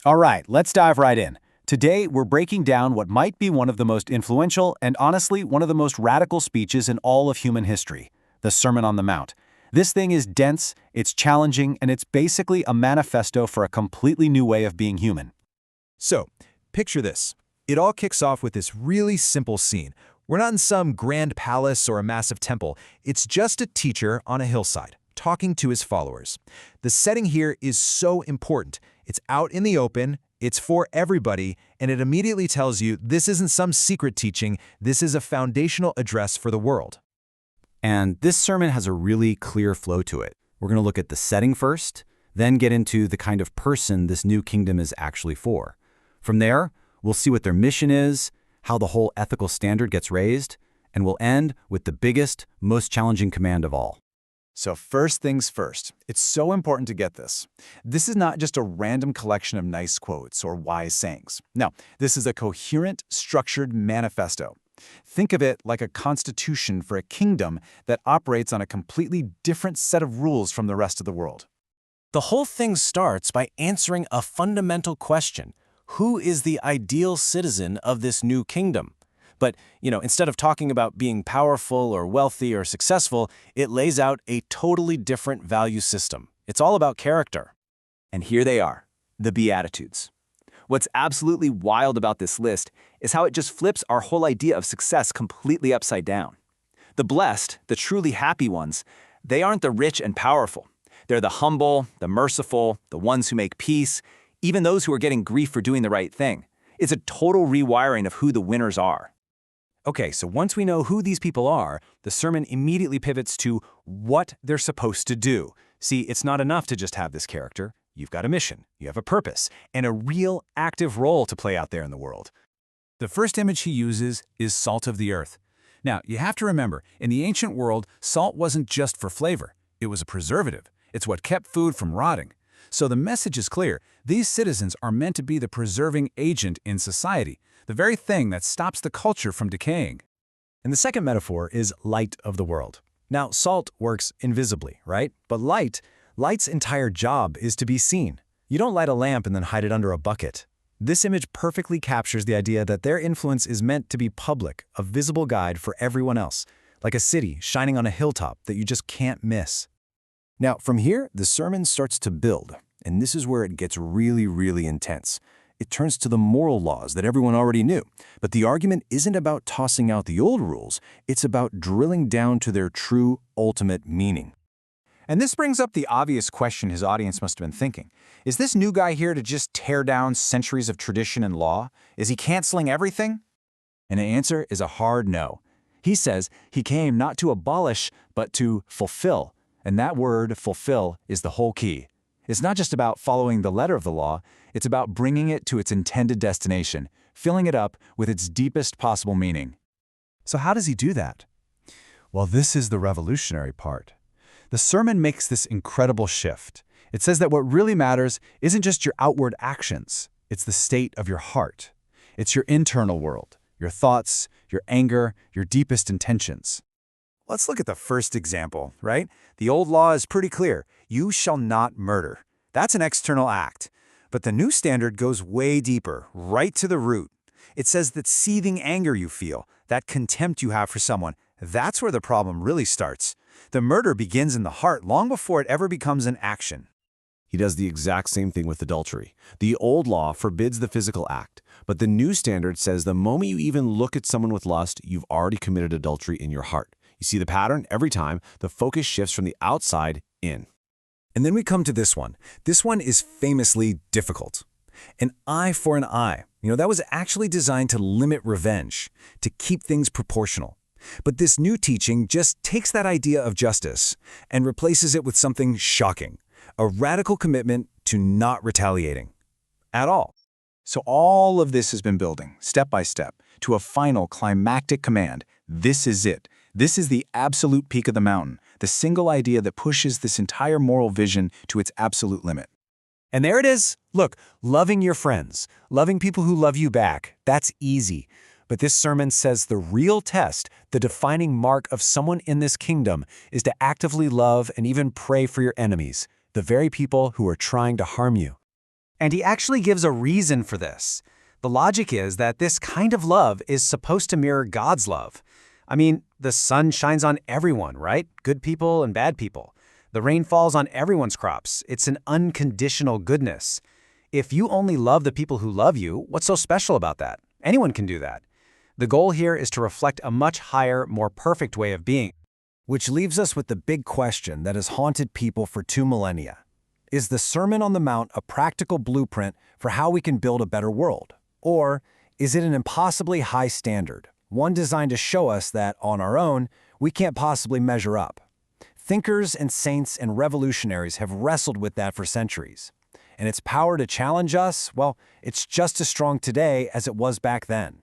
All right, let's dive right in. Today, we're breaking down what might be one of the most influential and honestly one of the most radical speeches in all of human history, the Sermon on the Mount. This thing is dense, it's challenging, and it's basically a manifesto for a completely new way of being human. So, picture this. It all kicks off with this really simple scene. We're not in some grand palace or a massive temple. It's just a teacher on a hillside, talking to his followers. The setting here is so important. It's out in the open, it's for everybody, and it immediately tells you this isn't some secret teaching, this is a foundational address for the world. And this sermon has a really clear flow to it. We're going to look at the setting first, then get into the kind of person this new kingdom is actually for. From there, we'll see what their mission is, how the whole ethical standard gets raised, and we'll end with the biggest, most challenging command of all. So first things first, it's so important to get this. This is not just a random collection of nice quotes or wise sayings. No, this is a coherent, structured manifesto. Think of it like a constitution for a kingdom that operates on a completely different set of rules from the rest of the world. The whole thing starts by answering a fundamental question. Who is the ideal citizen of this new kingdom? But, instead of talking about being powerful or wealthy or successful, it lays out a totally different value system. It's all about character. And here they are, the Beatitudes. What's absolutely wild about this list is how it just flips our whole idea of success completely upside down. The blessed, the truly happy ones, they aren't the rich and powerful. They're the humble, the merciful, the ones who make peace, even those who are getting grief for doing the right thing. It's a total rewiring of who the winners are. Okay, so once we know who these people are, the sermon immediately pivots to what they're supposed to do. See, it's not enough to just have this character. You've got a mission, you have a purpose, and a real active role to play out there in the world. The first image he uses is salt of the earth. Now, you have to remember, in the ancient world, salt wasn't just for flavor. It was a preservative. It's what kept food from rotting. So the message is clear. These citizens are meant to be the preserving agent in society, the very thing that stops the culture from decaying. And the second metaphor is light of the world. Now, salt works invisibly, right? But light's entire job is to be seen. You don't light a lamp and then hide it under a bucket. This image perfectly captures the idea that their influence is meant to be public, a visible guide for everyone else, like a city shining on a hilltop that you just can't miss. Now, from here, the sermon starts to build, and this is where it gets really, really intense. It turns to the moral laws that everyone already knew. But the argument isn't about tossing out the old rules, it's about drilling down to their true, ultimate meaning. And this brings up the obvious question his audience must have been thinking. Is this new guy here to just tear down centuries of tradition and law? Is he canceling everything? And the answer is a hard no. He says he came not to abolish, but to fulfill. And that word, fulfill, is the whole key. It's not just about following the letter of the law, it's about bringing it to its intended destination, filling it up with its deepest possible meaning. So how does he do that? Well, this is the revolutionary part. The sermon makes this incredible shift. It says that what really matters isn't just your outward actions, it's the state of your heart. It's your internal world, your thoughts, your anger, your deepest intentions. Let's look at the first example, right? The old law is pretty clear. You shall not murder. That's an external act. But the new standard goes way deeper, right to the root. It says that seething anger you feel, that contempt you have for someone, that's where the problem really starts. The murder begins in the heart long before it ever becomes an action. He does the exact same thing with adultery. The old law forbids the physical act, but the new standard says the moment you even look at someone with lust, you've already committed adultery in your heart. You see the pattern? Every time, the focus shifts from the outside in. And then we come to this one. This one is famously difficult. An eye for an eye. That was actually designed to limit revenge, to keep things proportional. But this new teaching just takes that idea of justice and replaces it with something shocking, a radical commitment to not retaliating at all. So all of this has been building, step by step, to a final climactic command. This is it. This is the absolute peak of the mountain, the single idea that pushes this entire moral vision to its absolute limit. And there it is. Look, loving your friends, loving people who love you back, that's easy. But this sermon says the real test, the defining mark of someone in this kingdom, is to actively love and even pray for your enemies, the very people who are trying to harm you. And he actually gives a reason for this. The logic is that this kind of love is supposed to mirror God's love. I mean, the sun shines on everyone, right? Good people and bad people. The rain falls on everyone's crops. It's an unconditional goodness. If you only love the people who love you, what's so special about that? Anyone can do that. The goal here is to reflect a much higher, more perfect way of being. Which leaves us with the big question that has haunted people for 2 millennia. Is the Sermon on the Mount a practical blueprint for how we can build a better world? Or is it an impossibly high standard, one designed to show us that, on our own, we can't possibly measure up? Thinkers and saints and revolutionaries have wrestled with that for centuries. And its power to challenge us, well, it's just as strong today as it was back then.